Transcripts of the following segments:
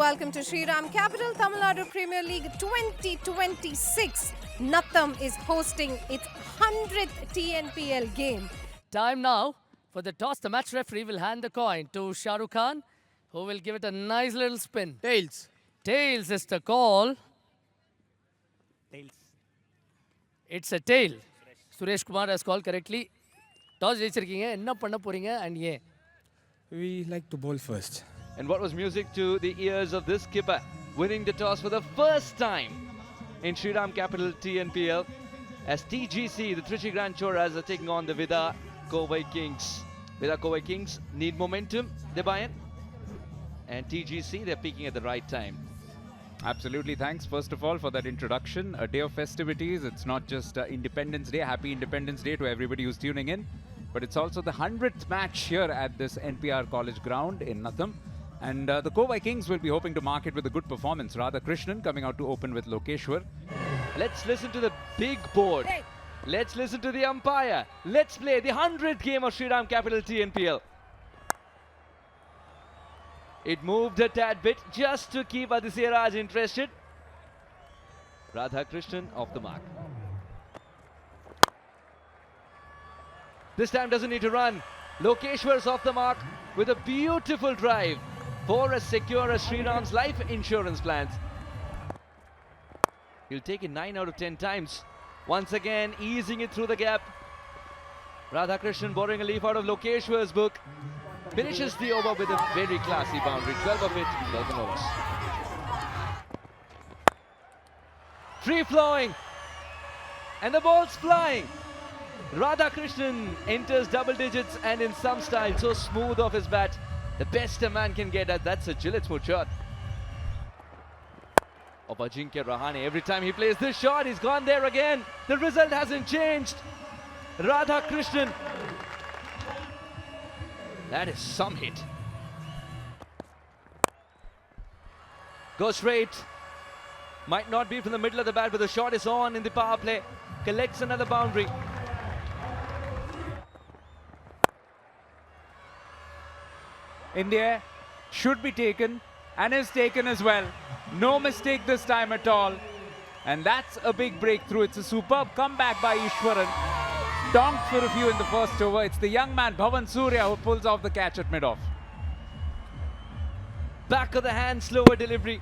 welcome to Shriram Capital Tamil Nadu Premier League 2026. Natham is hosting its 100th TNPL game. Time now for the toss. The match referee will hand the coin to Shah Rukh Khan, who will give it a nice little spin. Tails. Tails is the call. Tails. It's a tail. Suresh Kumar has called correctly. Toss ஜெயிச்சிருக்கீங்க என்ன பண்ண போறீங்க and ஏன்? We like to bowl first. And what was music to the ears of this skipper, winning the toss for the first time in Shriram Capital TNPL, as TGC, the Trichy Grand Cholas, are taking on the Vida Kovai Kings. Vida Kovai Kings need momentum, they buy in. And TGC, they're peaking at the right time. Absolutely. Thanks, first of all, for that introduction. A day of festivities. It's not just Independence Day. Happy Independence Day to everybody who's tuning in. But it's also the 100th match here at this NPR College ground in Natham. And the Kovai Kings will be hoping to mark it with a good performance. Radha Krishnan coming out to open with Lokeshwar. Let's listen to the big board. Let's listen to the umpire. Let's play the 100th game of Shriram Capital TNPL. It moved a tad bit just to keep Aditya Raj interested. Radha Krishnan off the mark. This time doesn't need to run. Lokeshwar's off the mark with a beautiful drive for as secure as Shriram's life insurance plans. He'll take it 9 out of 10 times. Once again, easing it through the gap. Radha Krishnan borrowing a leaf out of Lokeshwar's book. Finishes the over with a very classy boundary. 12 of it, 11 overs. Free flowing. And the ball's flying. Radha Krishnan enters double digits and in some style, so smooth off his bat. The best a man can get at. That's a Gillette smooth shot of Ajinkya Rahane. Every time he plays this shot, he's gone there again. The result hasn't changed. Radha Krishnan. That is some hit. Goes straight. Might not be from the middle of the bat, but the shot is on in the power play. Collects another boundary. In the air, should be taken and is taken as well. No mistake this time at all. And that's a big breakthrough. It's a superb comeback by Ishwaran. Donked for a few in the first over. It's the young man Bhavan Surya who pulls off the catch at mid-off. Back of the hand, slower delivery.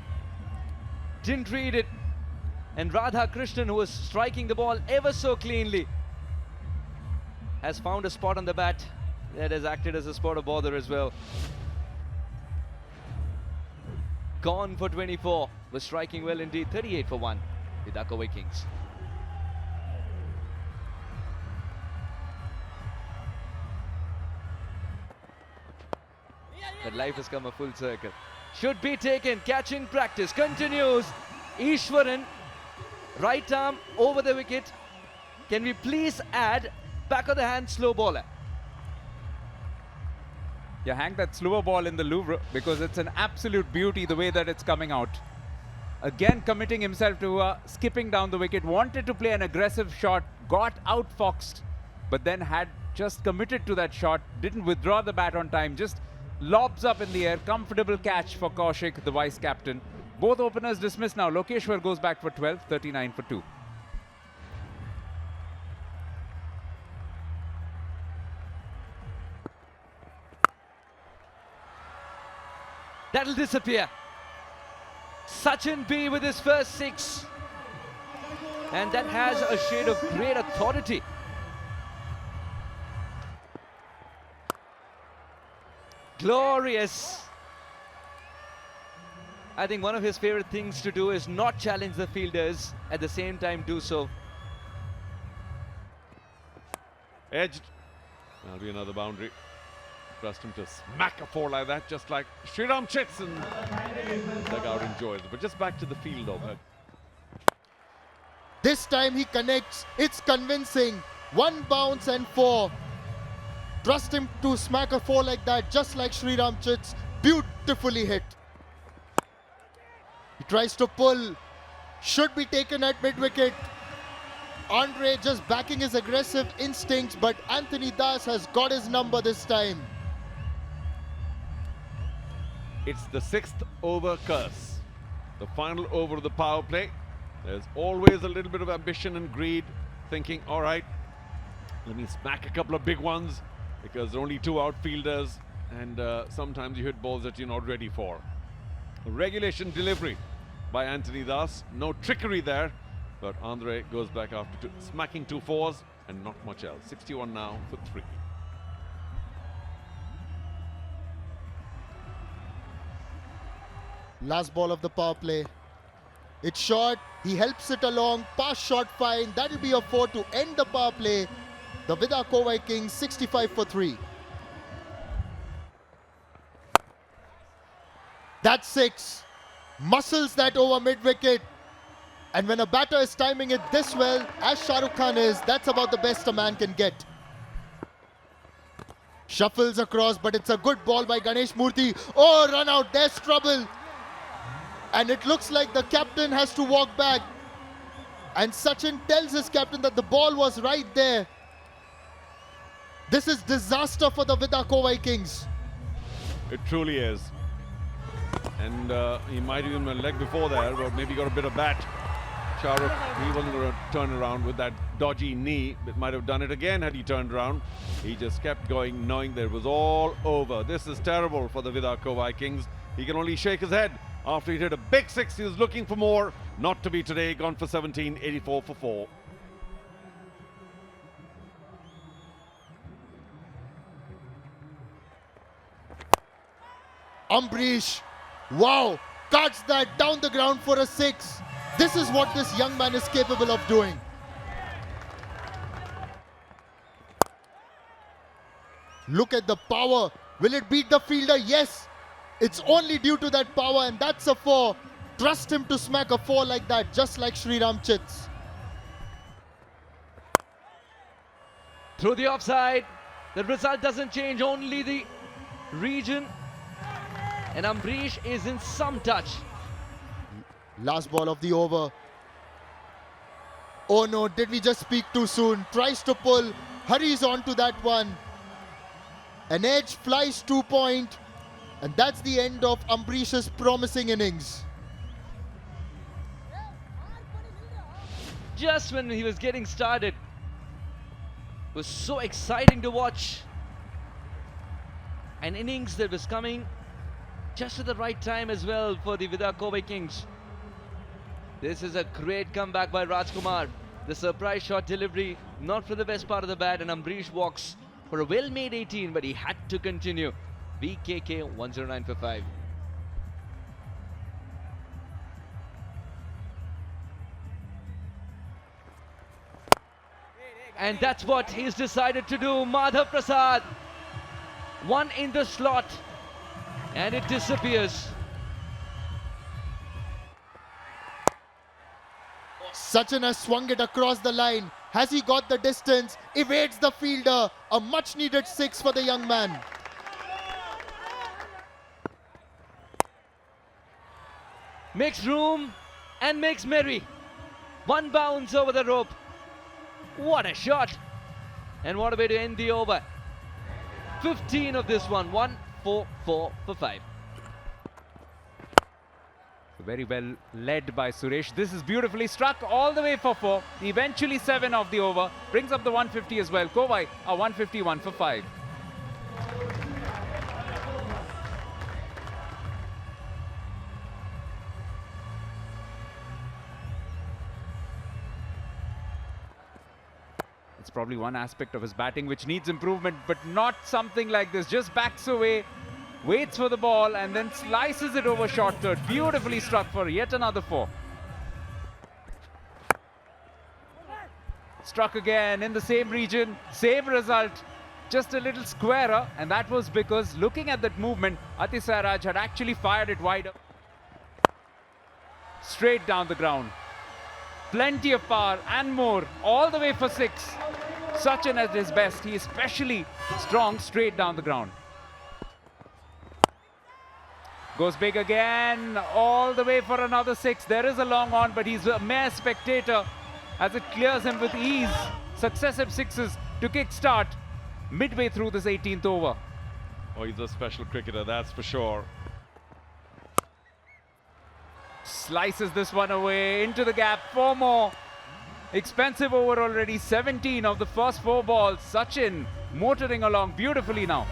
Didn't read it. And Radha Krishnan, who was striking the ball ever so cleanly, has found a spot on the bat that has acted as a spot of bother as well. Gone for 24. Was striking well indeed. 38 for 1. Vida Kovai Kings. But life has come a full circle. Should be taken. Catching practice continues. Ishwaran, right arm over the wicket. Can we please add back of the hand slow bowler? Yeah, hang that slower ball in the Louvre because it's an absolute beauty the way that it's coming out. Again committing himself to skipping down the wicket. Wanted to play an aggressive shot. Got outfoxed. But then had just committed to that shot. Didn't withdraw the bat on time. Just lobs up in the air. Comfortable catch for Kaushik, the vice captain. Both openers dismissed now. Lokeshwar goes back for 12, 39 for 2. That'll disappear. Sachin B with his first 6. And that has a shade of great authority. Glorious. I think one of his favorite things to do is not challenge the fielders, at the same time do so. Edged. That'll be another boundary. Trust him to smack a 4 like that, just like Shriram chits and dugout enjoys it. But just back to the field of it. This time he connects. It's convincing. 1 bounce and 4. Trust him to smack a 4 like that, just like Shriram chits. Beautifully hit. He tries to pull. Should be taken at mid-wicket. Andre just backing his aggressive instincts, but Anthony Das has got his number this time. It's the 6th over curse. The final over of the power play. There's always a little bit of ambition and greed, thinking, all right, let me smack a couple of big ones because there are only 2 outfielders and sometimes you hit balls that you're not ready for. Regulation delivery by Anthony Das. No trickery there, but Andre goes back after smacking 2 fours and not much else. 61 now for 3. Last ball of the power play. It's short. He helps it along. Pass shot fine. That'll be a 4 to end the power play. The Vida Kovai Kings 65 for 3. That's 6. Muscles that over mid-wicket. And when a batter is timing it this well, as Shah Rukh Khan is, that's about the best a man can get. Shuffles across, but it's a good ball by Ganesh Murthy. Oh, run out. There's trouble. And it looks like the captain has to walk back. And Sachin tells his captain that the ball was right there. This is disaster for the Vida Kovai Kings. It truly is. And he might even have a leg before there, but maybe got a bit of bat. Shah Rukh, he wasn't going to turn around with that dodgy knee. It might have done it again had he turned around. He just kept going, knowing that it was all over. This is terrible for the Vida Kovai Kings. He can only shake his head. After he hit a big 6, he was looking for more. Not to be today, gone for 17, 84 for 4. Ambrish, wow, cuts that down the ground for a 6. This is what this young man is capable of doing. Look at the power. Will it beat the fielder? Yes. It's only due to that power, and that's a 4. Trust him to smack a 4 like that, just like Shriram Chits. Through the offside, the result doesn't change, only the region. And Ambrish is in some touch. Last ball of the over. Oh no, did we just speak too soon? Tries to pull, hurries on to that one. An edge, flies 2 point. And that's the end of Ambrish's promising innings. Just when he was getting started, it was so exciting to watch. An innings that was coming just at the right time as well for the Vida Kovai Kings. This is a great comeback by Rajkumar. The surprise shot delivery, not for the best part of the bat, and Ambrish walks for a well-made 18, but he had to continue. VKK 109 for 5. And that's what he's decided to do. Madhav Prasad, 1 in the slot, and it disappears. Sachin has swung it across the line. Has he got the distance? Evades the fielder. A much needed 6 for the young man. Makes room and makes merry. 1 bounce over the rope. What a shot. And what a way to end the over. 15 of this one. 1-4-4 for 5. Very well led by Suresh. This is beautifully struck all the way for 4. Eventually 7 of the over. Brings up the 150 as well. Kovai are 151 for 5. It's probably one aspect of his batting which needs improvement, but not something like this. Just backs away, waits for the ball and then slices it over short third. Beautifully struck for yet another 4. Struck again in the same region, same result, just a little squarer, and that was because looking at that movement, Atisai Raj had actually fired it wider. Straight down the ground. Plenty of power and more, all the way for 6. Sachin at his best, he is especially strong straight down the ground. Goes big again, all the way for another 6. There is a long on, but he's a mere spectator as it clears him with ease. Successive 6s to kick-start midway through this 18th over. Oh, he's a special cricketer, that's for sure. slices this one away into the gap. 4 more. Expensive over already. 17 of the first 4 balls. Sachin motoring along beautifully now.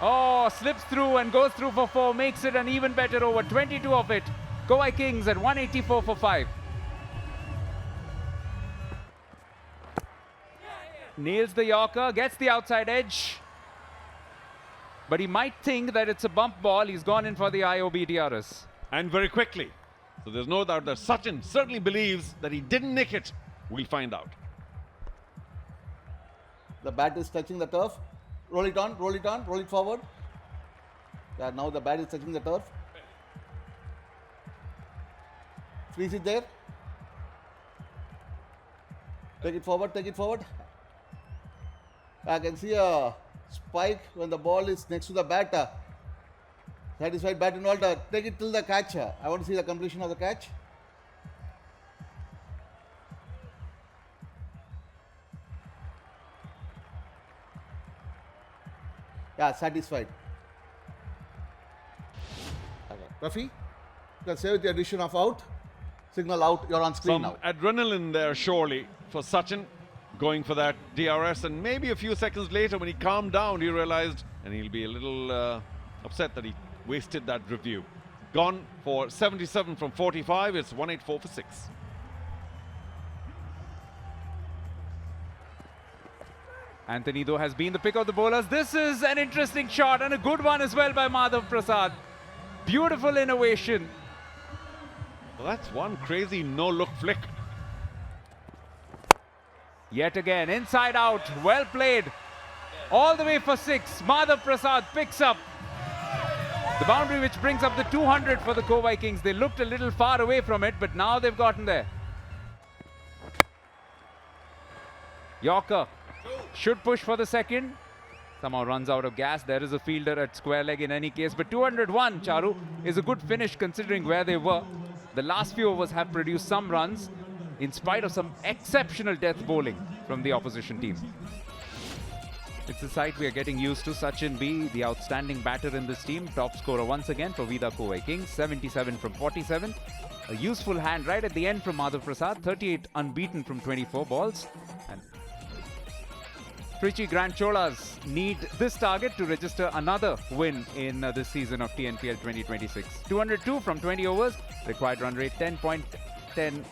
Oh, slips through and goes through for 4. Makes it an even better over. 22 of it. Kovai Kings at 184 for 5. Nails the Yorker, gets the outside edge. But he might think that it's a bump ball. He's gone in for the IOB DRS. And very quickly. So there's no doubt that Sachin certainly believes that he didn't nick it. We'll find out. The bat is touching the turf. Roll it on, roll it on, roll it forward. Yeah, now the bat is touching the turf. Freeze it there. Take it forward, take it forward. I can see a spike when the ball is next to the bat. Satisfied bat involved. Take it till the catch. I want to see the completion of the catch. Yeah, satisfied. Okay. Rafi, you can say with the addition of out. Signal out, you're on screen Some now. adrenaline there surely for Sachin, going for that DRS, and maybe a few seconds later when he calmed down he realized, and he'll be a little upset that he wasted that review. Gone for 77 from 45. It's 184 for 6. Anthony though has been the pick of the bowlers. This is an interesting shot and a good one as well by Madhav Prasad. Beautiful innovation. Well, that's one crazy no-look flick. Yet again, inside out, well played. All the way for 6. Madhav Prasad picks up the boundary, which brings up the 200 for the Kovai Kings. They looked a little far away from it, but now they've gotten there. Yorker should push for the second. Somehow runs out of gas. There is a fielder at square leg in any case. But 201, Charu, is a good finish considering where they were. The last few overs have produced some runs in spite of some exceptional death bowling from the opposition team. It's a sight we are getting used to. Sachin B, the outstanding batter in this team, top scorer once again for Vida Kovai Kings, 77 from 47. A useful hand right at the end from Madhav Prasad, 38 unbeaten from 24 balls. And Trichy Grand Cholas need this target to register another win in this season of TNPL 2026. 202 from 20 overs, required run rate 10.10.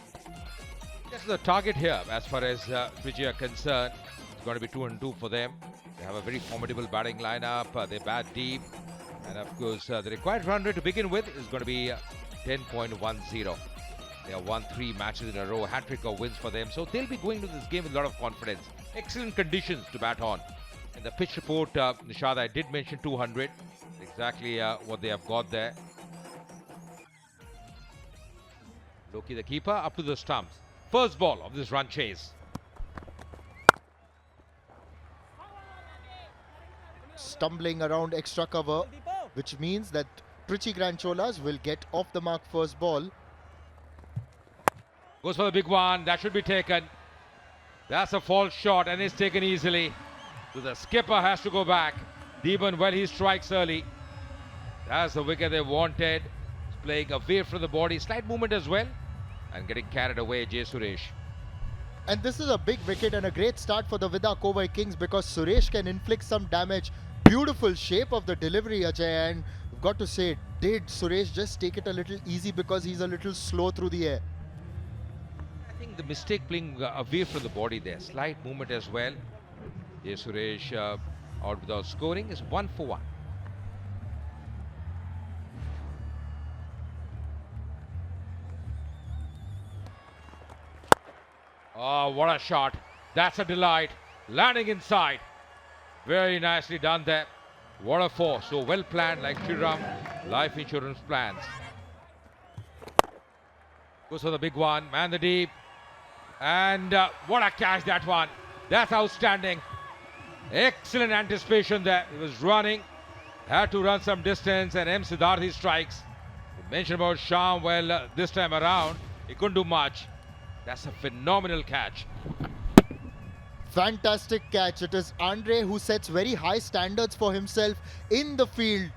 That's the target here as far as Trichy are concerned. It's going to be 2-2 for them. They have a very formidable batting lineup. They bat deep. And of course, the required run rate to begin with is going to be 10.10. They have won 3 matches in a row, hat-trick of wins for them. So they'll be going to this game with a lot of confidence. Excellent conditions to bat on. In the pitch report, Nishad, I did mention 200. Exactly what they have got there. Loki, the keeper, up to the stumps. First ball of this run chase. Stumbling around extra cover, which means that Trichy Grand Cholas will get off the mark first ball. Goes for the big one. That should be taken. That's a false shot and it's taken easily. So the skipper has to go back. Deeban, well, he strikes early. That's the wicket they wanted. He's playing away from the body. Slight movement as well. And getting carried away, Jay Suresh. And this is a big wicket and a great start for the Vida Kovai Kings because Suresh can inflict some damage. Beautiful shape of the delivery, Ajay, and I've got to say, did Suresh just take it a little easy because he's a little slow through the air? I think the mistake playing away from the body there. Slight movement as well. Jay Suresh out without scoring is 1 for 1. Oh, what a shot. That's a delight. Landing inside. Very nicely done there. What a force. So well planned like Shriram life insurance plans. Goes for the big one. Man the deep. And what a catch that one. That's outstanding. Excellent anticipation there. He was running. Had to run some distance and M. Siddharthi strikes. You mentioned about Sham. Well, this time around, he couldn't do much. That's a phenomenal catch. Fantastic catch. It is Andre who sets very high standards for himself in the field.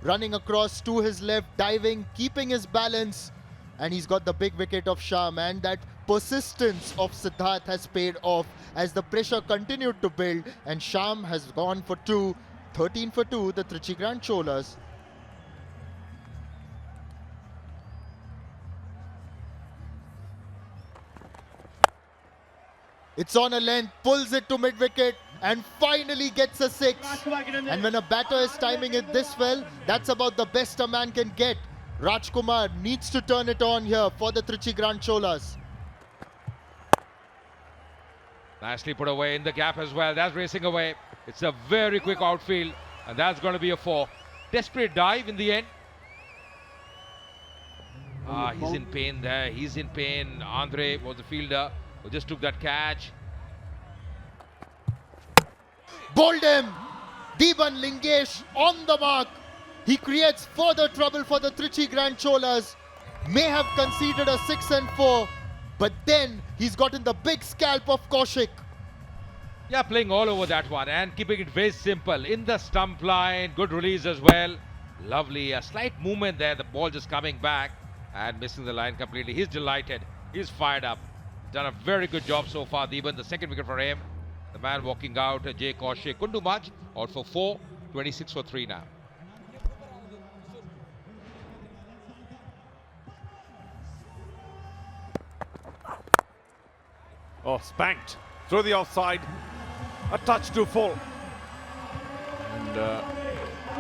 Running across to his left, diving, keeping his balance. And he's got the big wicket of Sham, and that persistence of Siddharth has paid off as the pressure continued to build, and Sham has gone for 2, 13 for 2, the Trichy Grand Cholas. It's on a length, pulls it to mid-wicket and finally gets a 6. And when a batter is timing it this well, that's about the best a man can get. Rajkumar needs to turn it on here for the Trichy Grand Cholas. Nicely put away in the gap as well. That's racing away. It's a very quick outfield, and that's going to be a 4. Desperate dive in the end. He's in pain there. He's in pain. Andre was the fielder who just took that catch. Bowled him. Deeban Lingesh on the mark. He creates further trouble for the Trichy Grand Cholas. May have conceded a 6 and 4, but then he's gotten the big scalp of Kaushik. Yeah, playing all over that one and keeping it very simple. In the stump line, good release as well. Lovely, a slight movement there. The ball just coming back and missing the line completely. He's delighted. He's fired up. Done a very good job so far, Deeban. The second wicket for him. The man walking out, Jay Kaushik. Couldn't do much. Out for 4, 26 for 3 now. Oh, spanked through the offside. A touch too full. And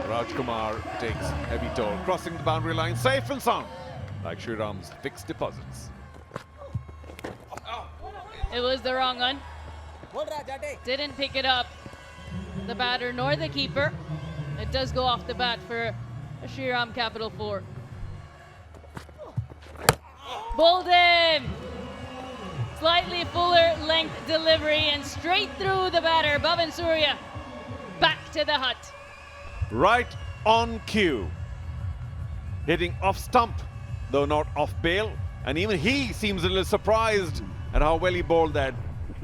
Rajkumar takes heavy toll. Crossing the boundary line, safe and sound. Like Shriram's fixed deposits. It was the wrong one. Didn't pick it up, the batter nor the keeper. It does go off the bat for a Shriram Capital 4. Bowled him! Slightly fuller length delivery and straight through the batter, Bhavan Surya. Back to the hut. Right on cue. Hitting off stump, though not off bail. And even he seems a little surprised at how well he bowled that.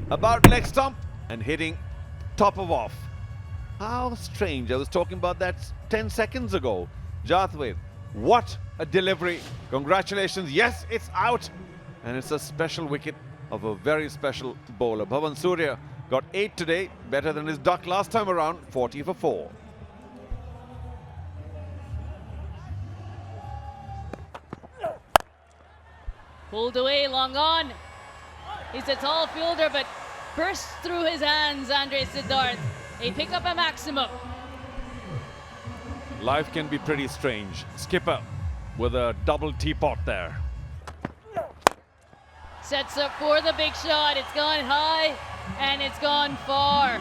About leg stump and hitting top of off. How strange. I was talking about that 10 seconds ago. Jathwait, what a delivery. Congratulations. Yes, it's out. And it's a special wicket of a very special bowler. Bhavan Surya got 8 today, better than his duck last time around, 40 for 4. Pulled away, long on. He's a tall fielder, but bursts through his hands, Andre Siddharth. They pick up a maximum. Life can be pretty strange. Skipper with a double teapot there. Sets up for the big shot. It's gone high and it's gone far.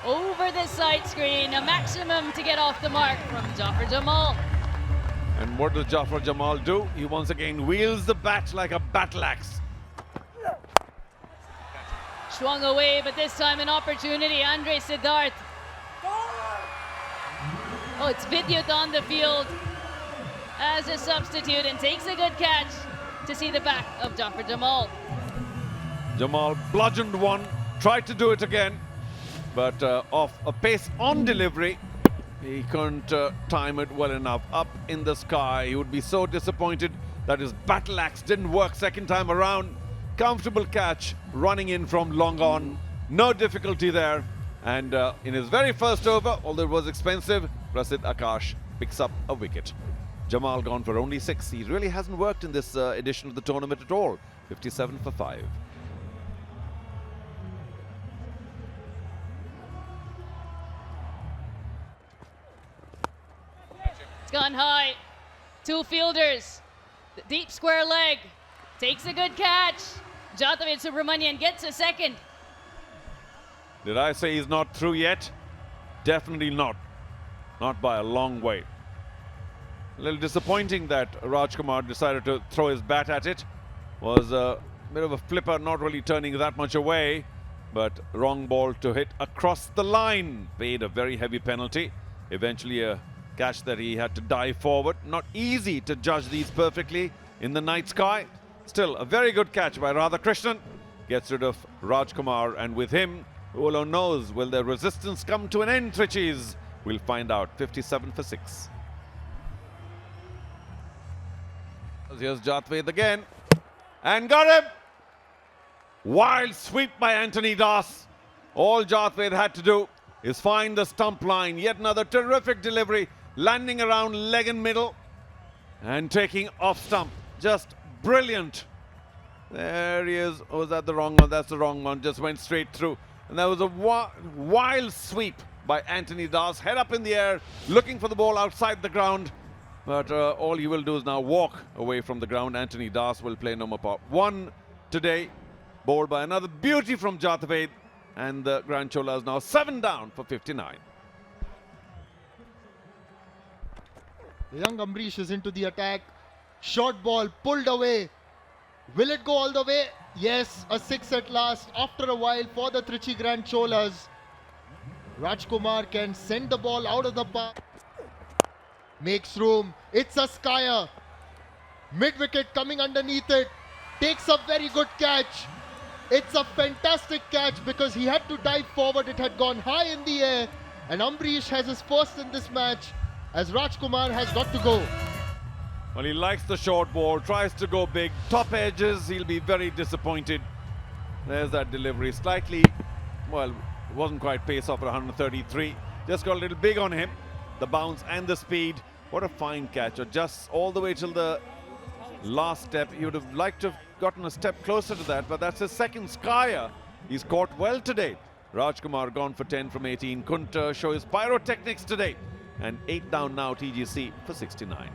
Over the side screen, a maximum to get off the mark from Jafar Jamal. And what does Jafar Jamal do? He once again wields the bat like a battle axe. Swung away, but this time an opportunity. Andre Siddharth. Oh, it's Vidyut on the field as a substitute and takes a good catch to see the back of Jafar Jamal. Jamal bludgeoned one, tried to do it again, but off a pace on delivery, he couldn't time it well enough. Up in the sky, he would be so disappointed that his battle axe didn't work second time around. Comfortable catch, running in from long on, no difficulty there. And in his very first over, although it was expensive, Prasidh Akash picks up a wicket. Jamal gone for only 6. He really hasn't worked in this edition of the tournament at all. 57 for 5. It's gone high. 2 fielders. The deep square leg. Takes a good catch. Jatavit Subramanian gets a second. Did I say he's not through yet? Definitely not. Not by a long way. A little disappointing that Rajkumar decided to throw his bat at it. Was a bit of a flipper, not really turning that much away, but wrong ball to hit across the line. Paid a very heavy penalty. Eventually a catch that he had to dive forward. Not easy to judge these perfectly in the night sky. Still a very good catch by Radhakrishnan. gets rid of Rajkumar, and with him, who alone knows, will the resistance come to an end, Trichys? We'll find out. 57 for 6. Here's Jatved again, and got him! Wild sweep by Anthony Das. All Jatved had to do is find the stump line. Yet another terrific delivery, landing around leg and middle and taking off stump. Just brilliant. There he is. Oh, is that the wrong one? That's the wrong one. Just went straight through. And that was a wild sweep by Anthony Das. Head up in the air, looking for the ball outside the ground. But all he will do is now walk away from the ground. Anthony Das will play no more part. One today, bowled by another beauty from Jatved. And the Grand Cholas now 7 down for 59. The young Ambrish is into the attack. Short ball pulled away. Will it go all the way? Yes, a 6 at last after a while for the Trichy Grand Cholas. Rajkumar can send the ball out of the park. Makes room. It's a Skyer. Mid-wicket coming underneath it. Takes a very good catch. It's a fantastic catch because he had to dive forward. It had gone high in the air. And Ambrish has his first in this match as Rajkumar has got to go. Well, he likes the short ball, tries to go big. Top edges, he'll be very disappointed. There's that delivery. Slightly, well, wasn't quite pace off at 133. Just got a little big on him. The bounce and the speed. What a fine catch. Or just all the way till the last step. He would have liked to have gotten a step closer to that, but that's his second Skyer. He's caught well today. Rajkumar gone for 10 from 18. Couldn't show his pyrotechnics today. And 8 down now, TGC for 69.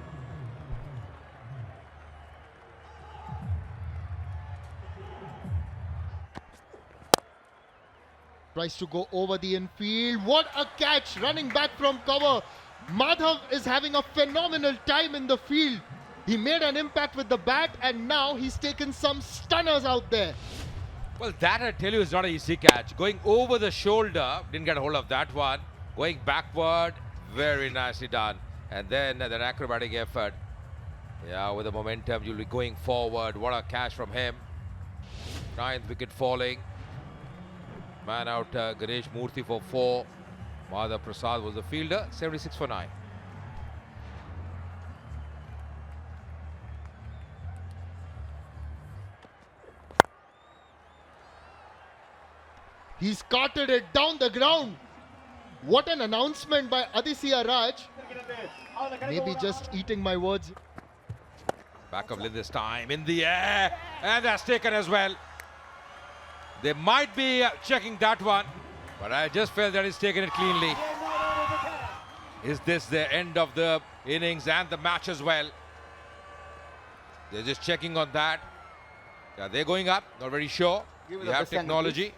Tries to go over the infield. What a catch running back from cover. Madhav is having a phenomenal time in the field. He made an impact with the bat and now he's taken some stunners out there. Well, that I tell you is not an easy catch. Going over the shoulder, didn't get a hold of that one. Going backward, very nicely done. And then that acrobatic effort. Yeah, with the momentum, you'll be going forward. What a catch from him. 9th wicket falling. Man out Ganesh Murthy for 4. Madhav Prasad was the fielder. 76 for 9. He's carted it down the ground. What an announcement by Aditya Raj. Maybe just eating my words. Back of lid this time, in the air, and that's taken as well. They might be checking that one, but I just felt that he's taken it cleanly. Is this the end of the innings and the match as well? They're just checking on that. Yeah, they're going up, not very sure. You have technology.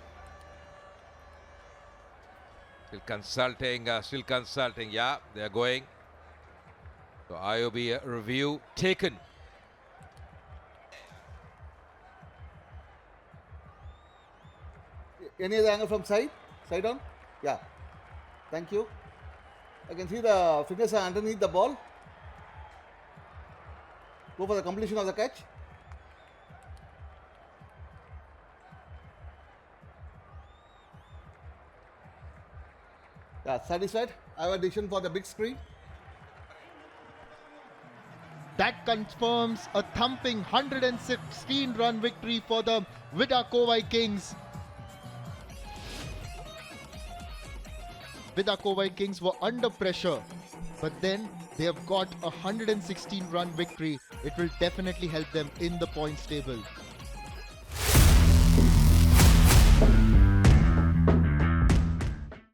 Still consulting, yeah, they're going. So IOB review taken. Any other angle from side? Side on? Yeah. Thank you. I can see the fingers are underneath the ball. Go for the completion of the catch. Yeah, satisfied. I have a decision for the big screen. That confirms a thumping 116-run victory for the Vida Kovai Kings. Vida Kovai Kings were under pressure, but then they have got a 116-run victory. It will definitely help them in the points table.